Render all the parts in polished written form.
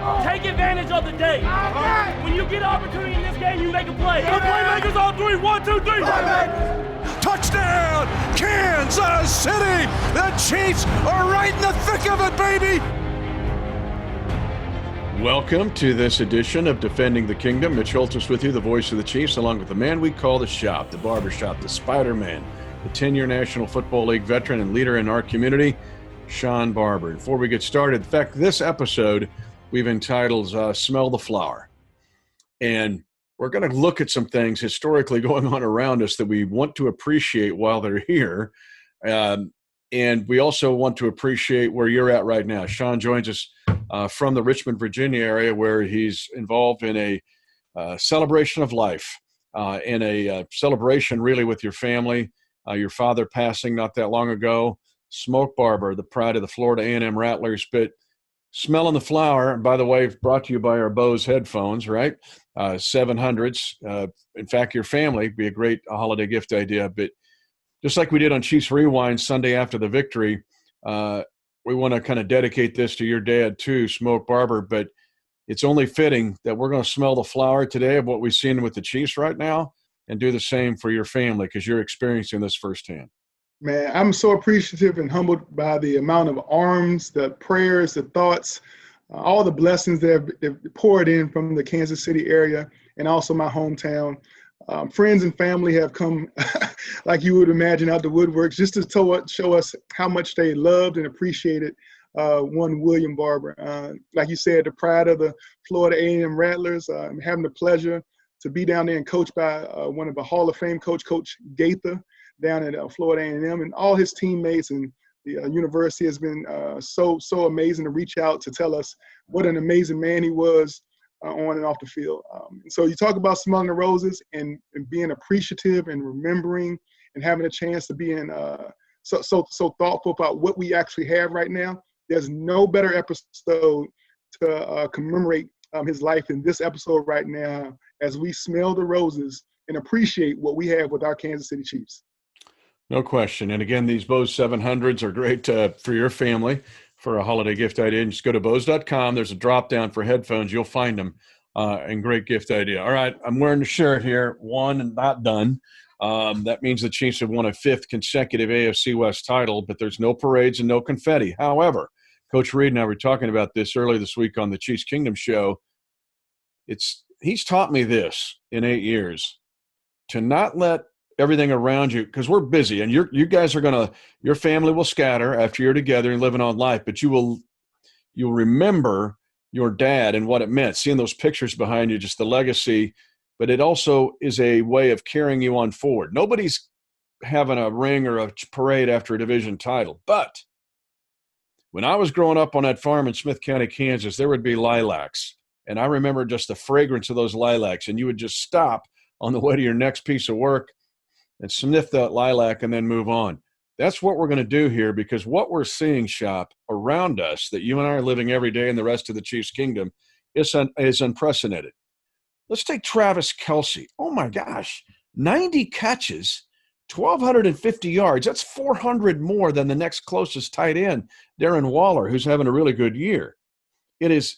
Take advantage of the day. When you get an opportunity in this game, you make a play. The playmakers on three. 1, 2, 3. Touchdown, Kansas City! The Chiefs are right in the thick of it, baby! Welcome to this edition of Defending the Kingdom. Mitch Holthus with you, the voice of the Chiefs, along with the man we call the Shop, the Barbershop, the Spider-Man, the 10-year National Football League veteran and leader in our community, Shawn Barber. Before we get started, in fact, this episode we've entitled Smell the Flower. And we're going to look at some things historically going on around us that we want to appreciate while they're here. And we also want to appreciate where you're at right now. Shawn joins us from the Richmond, Virginia area, where he's involved in a celebration of life, in a celebration really with your family. Your father passing not that long ago. Smoke Barber, the pride of the Florida A&M Rattlers. But smelling the flower, and by the way, brought to you by our Bose headphones, right? 700s. In fact, your family be a great holiday gift idea. But just like we did on Chiefs Rewind Sunday after the victory, we want to kind of dedicate this to your dad too, Smoke Barber. But it's only fitting that we're going to smell the flower today of what we've seen with the Chiefs right now and do the same for your family because you're experiencing this firsthand. Man, I'm so appreciative and humbled by the amount of arms, the prayers, the thoughts, all the blessings that have poured in from the Kansas City area and also my hometown. Friends and family have come, like you would imagine, out the woodworks just to show us how much they loved and appreciated one William Barber. Like you said, the pride of the Florida A&M Rattlers, having the pleasure to be down there and coached by one of the Hall of Fame Coach Gaither down at Florida A&M, and all his teammates and the university has been so amazing to reach out to tell us what an amazing man he was on and off the field. So you talk about smelling the roses and being appreciative and remembering and having a chance to be in so thoughtful about what we actually have right now. There's no better episode to commemorate his life than this episode right now as we smell the roses and appreciate what we have with our Kansas City Chiefs. No question. And again, these Bose 700s are great for your family for a holiday gift idea. And just go to Bose.com. There's a drop down for headphones. You'll find them. And great gift idea. All right. I'm wearing the shirt here. One and not done. That means the Chiefs have won a 5th consecutive AFC West title, but there's no parades and no confetti. However, Coach Reed and I were talking about this earlier this week on the Chiefs Kingdom show. He's taught me this in 8 years, to not let everything around you, because we're busy and you guys are your family will scatter after you're together and living on life, but you'll remember your dad and what it meant, seeing those pictures behind you, just the legacy, but it also is a way of carrying you on forward. Nobody's having a ring or a parade after a division title, but when I was growing up on that farm in Smith County, Kansas, there would be lilacs, and I remember just the fragrance of those lilacs, and you would just stop on the way to your next piece of work and sniff that lilac and then move on. That's what we're going to do here, because what we're seeing, Shop, around us that you and I are living every day in the rest of the Chiefs Kingdom is unprecedented. Let's take Travis Kelsey. Oh, my gosh, 90 catches, 1,250 yards. That's 400 more than the next closest tight end, Darren Waller, who's having a really good year. It is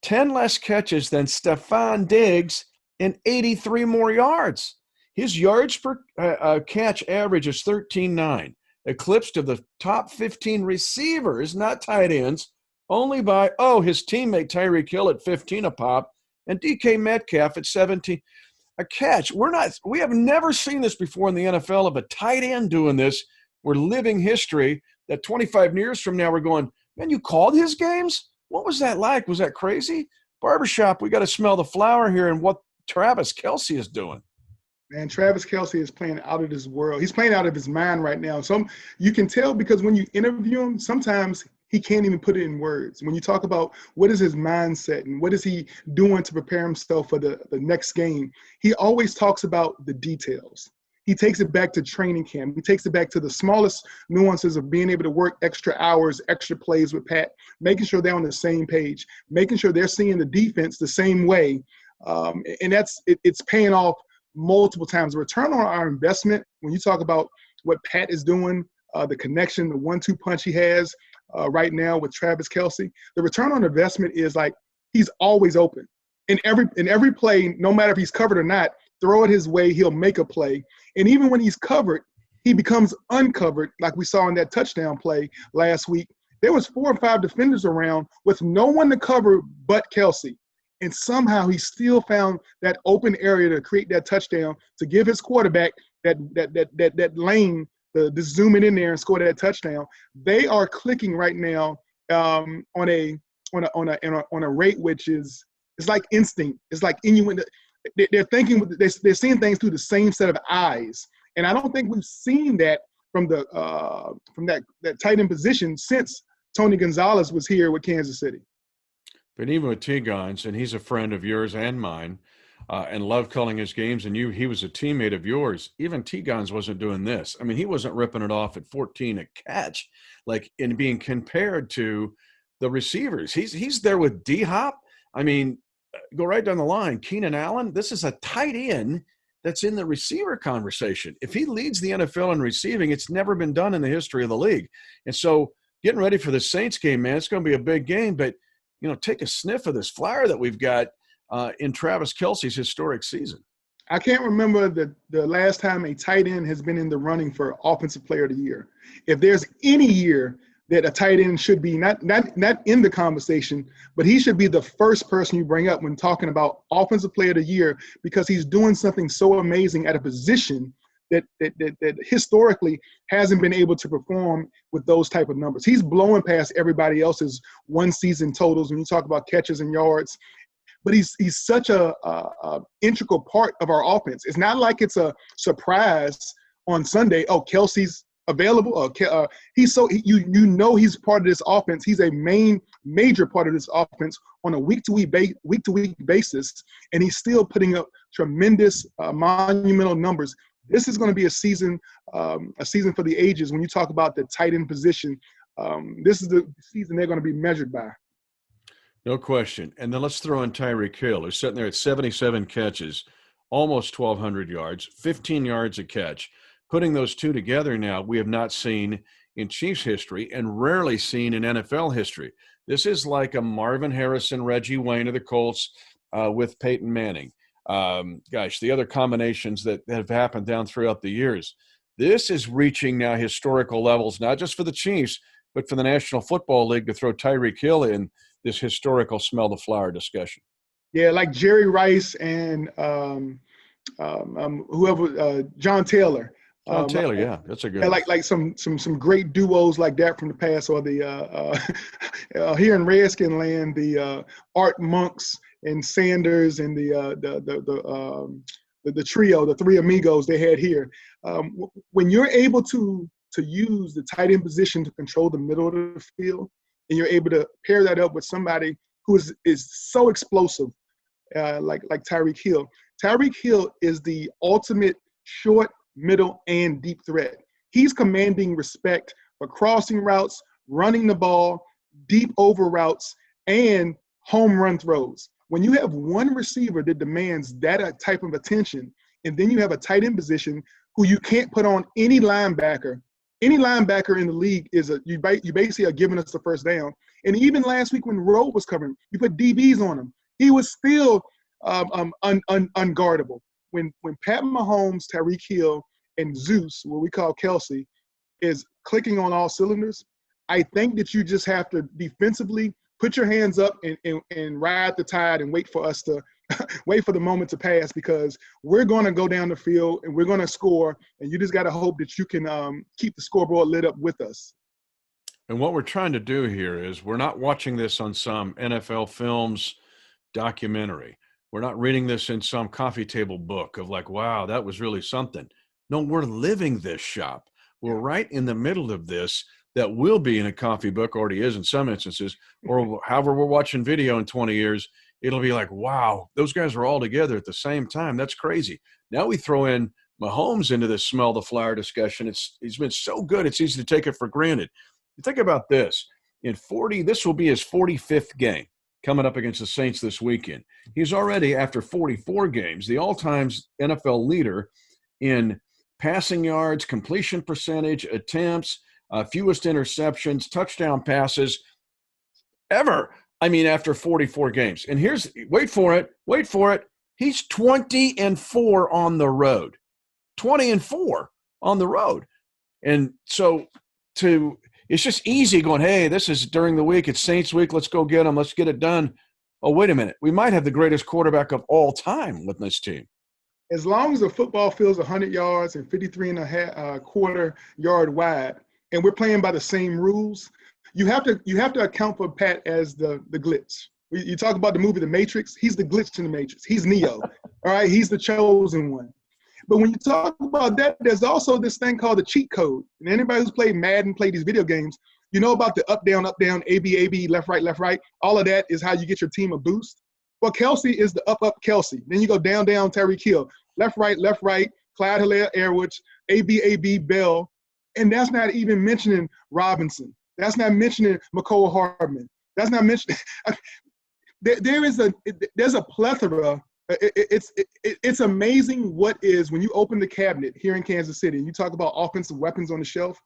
10 less catches than Stephon Diggs and 83 more yards. His yards per catch average is 13.9, eclipsed of the top 15 receivers, not tight ends, only by, his teammate Tyreek Hill at 15 a pop and DK Metcalf at 17 a catch. We have never seen this before in the NFL of a tight end doing this. We're living history that 25 years from now we're going, man, you called his games? What was that like? Was that crazy? Barbershop, we got to smell the flower here and what Travis Kelsey is doing. Man, Travis Kelsey is playing out of this world. He's playing out of his mind right now. So you can tell because when you interview him, sometimes he can't even put it in words. When you talk about what is his mindset and what is he doing to prepare himself for the next game, he always talks about the details. He takes it back to training camp. He takes it back to the smallest nuances of being able to work extra hours, extra plays with Pat, making sure they're on the same page, making sure they're seeing the defense the same way. And it's paying off multiple times. The return on our investment, when you talk about what Pat is doing, the connection, the 1-2 punch he has right now with Travis Kelsey, the return on investment is like he's always open. In every play, no matter if he's covered or not, throw it his way, he'll make a play. And even when he's covered, he becomes uncovered, like we saw in that touchdown play last week. There was 4 or 5 defenders around with no one to cover but Kelsey. And somehow he still found that open area to create that touchdown, to give his quarterback that lane, the zooming in there and score that touchdown. They are clicking right now on a rate which is, it's like instinct. It's like innuendo. They're thinking, they're seeing things through the same set of eyes. And I don't think we've seen that from that tight end position since Tony Gonzalez was here with Kansas City. But even with T-Gons, and he's a friend of yours and mine, and loved calling his games, and he was a teammate of yours. Even T-Gons wasn't doing this. I mean, he wasn't ripping it off at 14 a catch, like in being compared to the receivers. He's there with D-Hop. I mean, go right down the line. Keenan Allen, this is a tight end that's in the receiver conversation. If he leads the NFL in receiving, it's never been done in the history of the league. And so getting ready for the Saints game, man, it's going to be a big game, but take a sniff of this flyer that we've got in Travis Kelsey's historic season. I can't remember the last time a tight end has been in the running for Offensive Player of the Year. If there's any year that a tight end should be not in the conversation, but he should be the first person you bring up when talking about Offensive Player of the Year, because he's doing something so amazing at a position that historically hasn't been able to perform with those type of numbers. He's blowing past everybody else's one season totals when you talk about catches and yards. But he's such a integral part of our offense. It's not like it's a surprise on Sunday. Oh, Kelsey's available. He's he's part of this offense. He's a major part of this offense on a week-to-week basis, and he's still putting up tremendous, monumental numbers. This is going to be a season for the ages. When you talk about the tight end position, this is the season they're going to be measured by. No question. And then let's throw in Tyreek Hill, who's sitting there at 77 catches, almost 1,200 yards, 15 yards a catch. Putting those two together now, we have not seen in Chiefs history and rarely seen in NFL history. This is like a Marvin Harrison, Reggie Wayne of the Colts with Peyton Manning. The other combinations that have happened down throughout the years. This is reaching now historical levels, not just for the Chiefs, but for the National Football League to throw Tyreek Hill in this historical smell the flower discussion. Yeah, like Jerry Rice and John Taylor. John Taylor, yeah, that's a good. Yeah, like some great duos like that from the past, or the here in Redskin land, the Art Monks and Sanders and the trio, the three amigos they had here. When you're able to use the tight end position to control the middle of the field, and you're able to pair that up with somebody who is so explosive, like Tyreek Hill. Tyreek Hill is the ultimate short, middle, and deep threat. He's commanding respect for crossing routes, running the ball, deep over routes, and home run throws. When you have one receiver that demands that type of attention, and then you have a tight end position who you can't put on any linebacker in the league, you basically are giving us the first down. And even last week when Rowe was covering, you put DBs on him. He was still unguardable. When Pat Mahomes, Tyreek Hill, and Zeus, what we call Kelsey, is clicking on all cylinders, I think that you just have to defensively put your hands up and ride the tide and wait for us to wait for the moment to pass, because we're going to go down the field and we're going to score, and you just got to hope that you can keep the scoreboard lit up with us. And what we're trying to do here is we're not watching this on some NFL Films documentary. We're not reading this in some coffee table book of like, wow, that was really something. No, we're living this shop. We're right in the middle of this. That will be in a coffee book, already is in some instances, or however we're watching video in 20 years, it'll be like, wow, those guys are all together at the same time. That's crazy. Now we throw in Mahomes into this smell the flower discussion. He's been so good, it's easy to take it for granted. You think about this. This will be his 45th game coming up against the Saints this weekend. He's already, after 44 games, the all-time NFL leader in passing yards, completion percentage, attempts, fewest interceptions, touchdown passes ever. I mean, after 44 games. And here's – wait for it. He's 20-4 on the road. 20-4 on the road. And so it's just easy going, hey, this is during the week. It's Saints week. Let's go get them. Let's get it done. Oh, wait a minute. We might have the greatest quarterback of all time with this team. As long as the football feels 100 yards and 53 and a quarter yard wide, and we're playing by the same rules, you have to account for Pat as the glitch. You talk about the movie The Matrix. He's the glitch in the Matrix. He's Neo. All right, he's the chosen one. But when you talk about that, there's also this thing called the cheat code. And anybody who's played Madden, played these video games, you know about the up, down, AB, AB, left, right. All of that is how you get your team a boost. Well, Kelsey is the up, Kelsey. Then you go down, Tyreek Hill. Left, right, Clyde Hilaire-Edwards, AB, Bell. And that's not even mentioning Robinson. That's not mentioning McCole Hardman. That's not mentioning – there's a plethora. It's amazing what is when you open the cabinet here in Kansas City and you talk about offensive weapons on the shelf,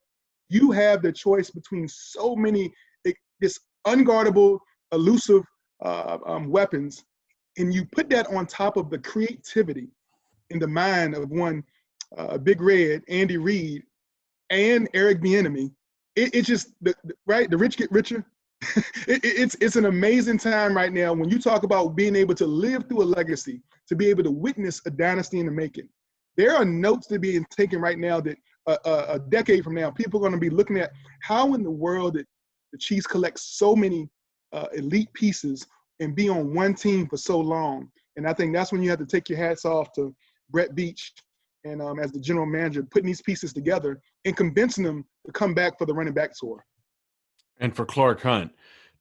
you have the choice between so many this unguardable, elusive weapons, and you put that on top of the creativity in the mind of one Big Red, Andy Reid, and Eric Bieniemy. It's just the rich get richer. It's an amazing time right now when you talk about being able to live through a legacy, to be able to witness a dynasty in the making. There are notes that are being taken right now that a decade from now, people are going to be looking at how in the world that the Chiefs collect so many elite pieces and be on one team for so long. And I think that's when you have to take your hats off to Brett Beach and as the general manager, putting these pieces together and convincing them to come back for the running back tour. And for Clark Hunt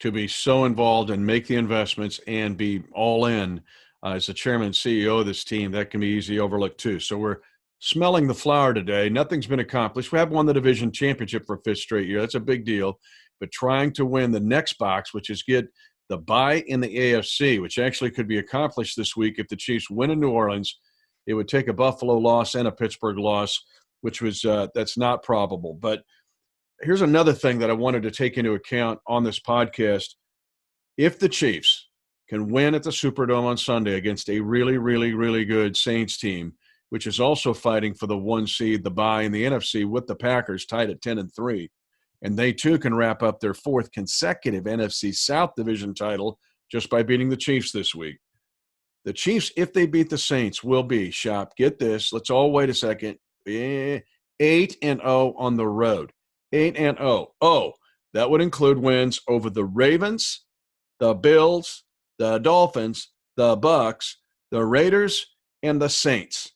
to be so involved and make the investments and be all in as the chairman and CEO of this team, that can be easily overlooked too. So we're smelling the flower today. Nothing's been accomplished. We haven't won the division championship for a fifth straight year. That's a big deal. But trying to win the next box, which is get the bye in the AFC, which actually could be accomplished this week if the Chiefs win in New Orleans. It would take a Buffalo loss and a Pittsburgh loss, which was that's not probable. But here's another thing that I wanted to take into account on this podcast. If the Chiefs can win at the Superdome on Sunday against a really, really, really good Saints team, which is also fighting for the 1 seed, the bye in the NFC with the Packers tied at 10-3, and they too can wrap up their fourth consecutive NFC South division title just by beating the Chiefs this week. The Chiefs, if they beat the Saints, will be, Shop, get this, let's all wait a second, 8-0 on the road. 8-0. Oh, that would include wins over the Ravens, the Bills, the Dolphins, the Bucks, the Raiders, and the Saints.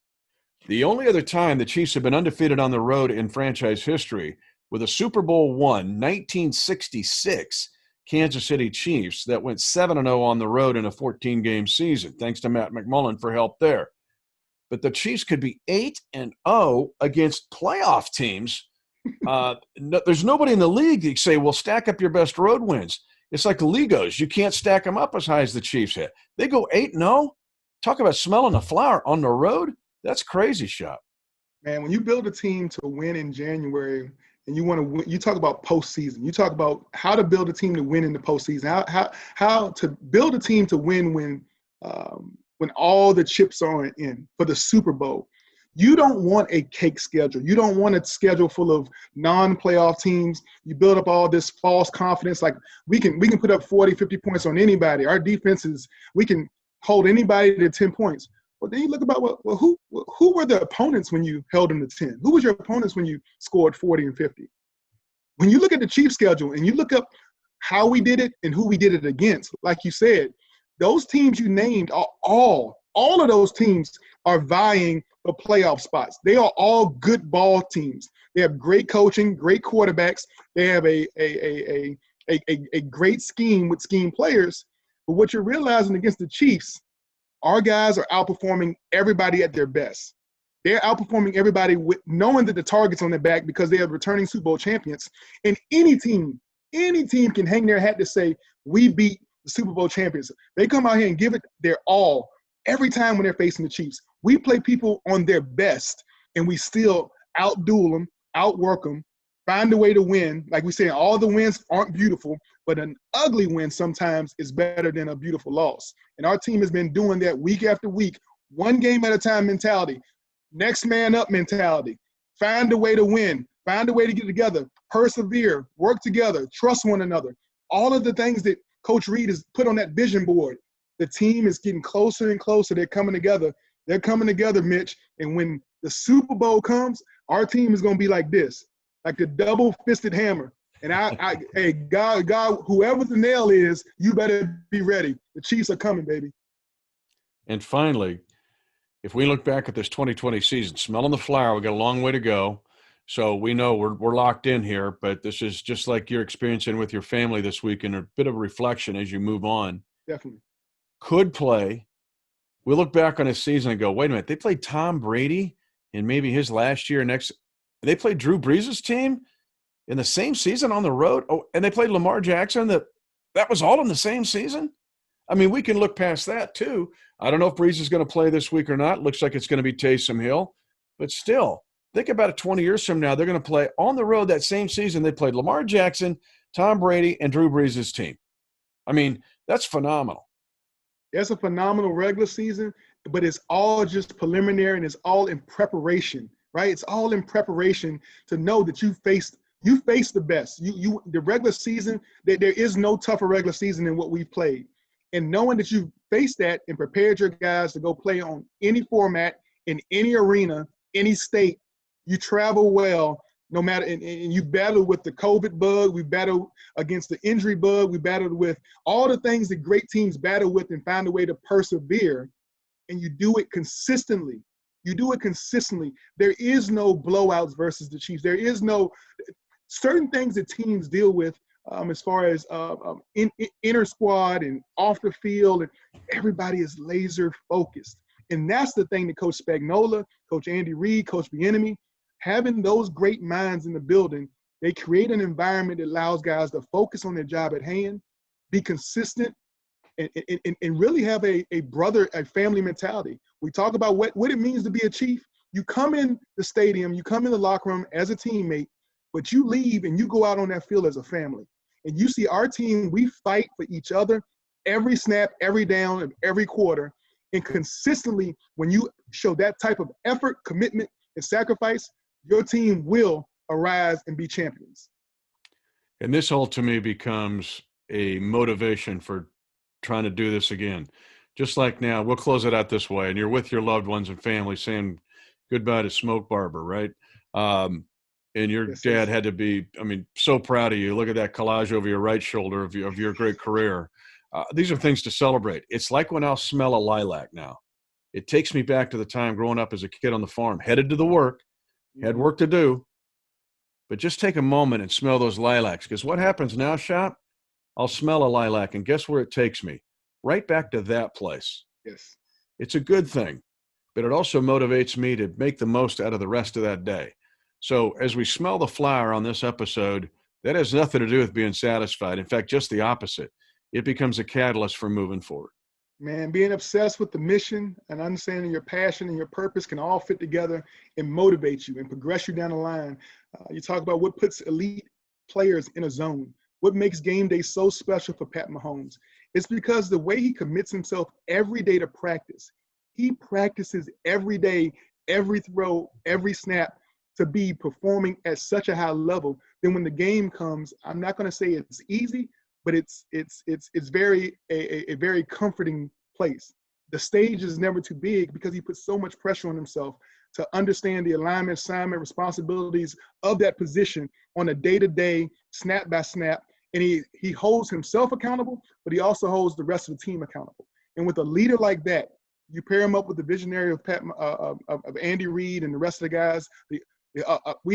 The only other time the Chiefs have been undefeated on the road in franchise history were the Super Bowl I, 1966 Kansas City Chiefs that went 7-0 on the road in a 14-game season. Thanks to Matt McMullen for help there. But the Chiefs could be 8-0 against playoff teams. There's nobody in the league that say, well, stack up your best road wins. It's like the league goes. You can't stack them up as high as the Chiefs hit. They go 8-0. Talk about smelling the flower on the road. That's crazy, Shop. Man, when you build a team to win in January and you want to win, you talk about postseason. You talk about how to build a team to win in the postseason. How to build a team to win when all the chips are in for the Super Bowl. You don't want a cake schedule. You don't want a schedule full of non-playoff teams. You build up all this false confidence. Like we can put up 40, 50 points on anybody. Our defenses, we can hold anybody to 10 points. But then you look about, who were the opponents when you held them to 10? Who was your opponents when you scored 40 and 50? When you look at the Chiefs schedule and you look up how we did it and who we did it against, like you said, those teams you named are all of those teams are vying for playoff spots. They are all good ball teams. They have great coaching, great quarterbacks. They have a great scheme with scheme players. But what you're realizing against the Chiefs, our guys are outperforming everybody at their best. They're outperforming everybody with knowing that the target's on their back because they are returning Super Bowl champions. And any team can hang their hat to say, we beat the Super Bowl champions. They come out here and give it their all every time when they're facing the Chiefs. We play people on their best, and we still outduel them, outwork them, find a way to win. Like we say, all the wins aren't beautiful, but an ugly win sometimes is better than a beautiful loss. And our team has been doing that week after week, one game at a time mentality, next man up mentality, find a way to win, find a way to get together, persevere, work together, trust one another. All of the things that Coach Reed has put on that vision board, the team is getting closer and closer. They're coming together. They're coming together, Mitch. And when the Super Bowl comes, our team is going to be like this, like the double-fisted hammer. And hey, God, whoever the nail is, you better be ready. The Chiefs are coming, baby. And finally, if we look back at this 2020 season, smelling the flower, we got a long way to go. So we know we're locked in here, but this is just like you're experiencing with your family this week and a bit of reflection as you move on. Definitely. Could play. We look back on his season and go, wait a minute, they played Tom Brady in maybe his last year next. They played Drew Brees' team in the same season on the road. Oh, and they played Lamar Jackson. That was all in the same season. I mean, we can look past that too. I don't know if Brees is going to play this week or not. Looks like it's going to be Taysom Hill. But still, think about it 20 years from now. They're going to play on the road that same season. They played Lamar Jackson, Tom Brady, and Drew Brees' team. I mean, that's phenomenal. It's a phenomenal regular season, but it's all just preliminary and it's all in preparation, right? It's all in preparation to know that you face the best. The regular season, there is no tougher regular season than what we've played. And knowing that you faced that and prepared your guys to go play on any format, in any arena, any state, you travel well, no matter, and you battle with the COVID bug, we battle against the injury bug, we battled with all the things that great teams battle with and find a way to persevere, and you do it consistently. You do it consistently. There is no blowouts versus the Chiefs. There is no certain things that teams deal with as far as inner squad and off the field, and everybody is laser focused. And that's the thing that Coach Spagnuolo, Coach Andy Reid, Coach Bieniemy, having those great minds in the building, they create an environment that allows guys to focus on their job at hand, be consistent, and really have a family mentality. We talk about what it means to be a Chief. You come in the stadium, you come in the locker room as a teammate, but you leave and you go out on that field as a family. And you see our team, we fight for each other every snap, every down, and every quarter. And consistently, when you show that type of effort, commitment, and sacrifice, your team will arise and be champions. And this all to me becomes a motivation for trying to do this again. Just like now, we'll close it out this way, and you're with your loved ones and family saying goodbye to Smoke Barber, right? And your dad had to be, so proud of you. Look at that collage over your right shoulder of your great career. These are things to celebrate. It's like when I'll smell a lilac now. It takes me back to the time growing up as a kid on the farm, headed to the work, had work to do, but just take a moment and smell those lilacs. Because what happens now, Shop? I'll smell a lilac, and guess where it takes me? Right back to that place. Yes. It's a good thing, but it also motivates me to make the most out of the rest of that day. So as we smell the flower on this episode, that has nothing to do with being satisfied. In fact, just the opposite. It becomes a catalyst for moving forward. Man, being obsessed with the mission and understanding your passion and your purpose can all fit together and motivate you and progress you down the line. You talk about what puts elite players in a zone. What makes game day so special for Pat Mahomes? It's because the way he commits himself every day to practice. He practices every day, every throw, every snap to be performing at such a high level. Then when the game comes, I'm not going to say it's easy, but it's very a very comforting place. The stage is never too big because he puts so much pressure on himself to understand the alignment, assignment, responsibilities of that position on a day-to-day, snap by snap. And he holds himself accountable, but he also holds the rest of the team accountable. And with a leader like that, you pair him up with the visionary of Andy Reid and the rest of the guys. We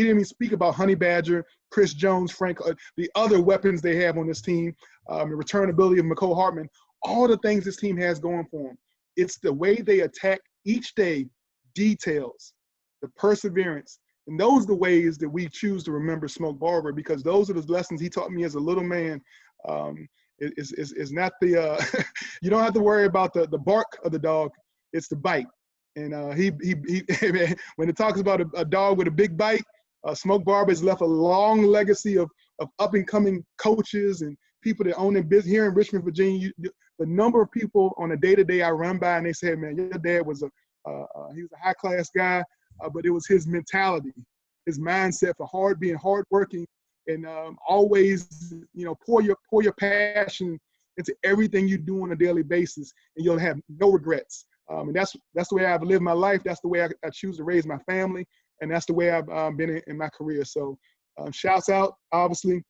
didn't even speak about Honey Badger, Chris Jones, Frank, the other weapons they have on this team, the returnability of McCole Hartman, all the things this team has going for them. It's the way they attack each day, details, the perseverance. And those are the ways that we choose to remember Smoke Barber, because those are the lessons he taught me as a little man. Is not the you don't have to worry about the bark of the dog, it's the bite. And he when it talks about a dog with a big bite, Smoke Barber has left a long legacy of up-and-coming coaches and people that own their business here in Richmond, Virginia. The number of people on a day-to-day I run by and they say, man, your dad was he was a high-class guy, but it was his mentality, his mindset for being hardworking, and always, pour your passion into everything you do on a daily basis, and you'll have no regrets. And that's the way I've lived my life. That's the way I choose to raise my family, and that's the way I've been in my career. So, shouts out, obviously.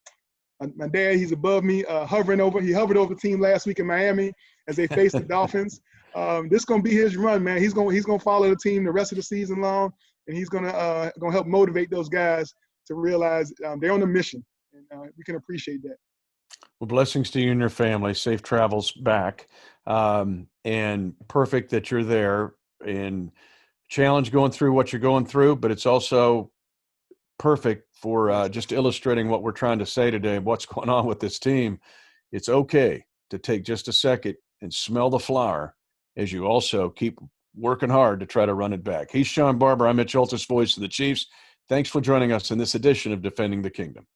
My dad, he's above me, he hovered over the team last week in Miami as they faced the Dolphins. This is gonna be his run, man. He's gonna follow the team the rest of the season long, and he's gonna help motivate those guys to realize they're on a mission, and we can appreciate that. Well, blessings to you and your family. Safe travels back, and perfect that you're there. And challenge going through what you're going through, but it's also perfect for just illustrating what we're trying to say today. What's going on with this team? It's okay to take just a second and smell the flower as you also keep working hard to try to run it back. He's Shawn Barber. I'm Mitch Holthus, voice of the Chiefs. Thanks for joining us in this edition of Defending the Kingdom.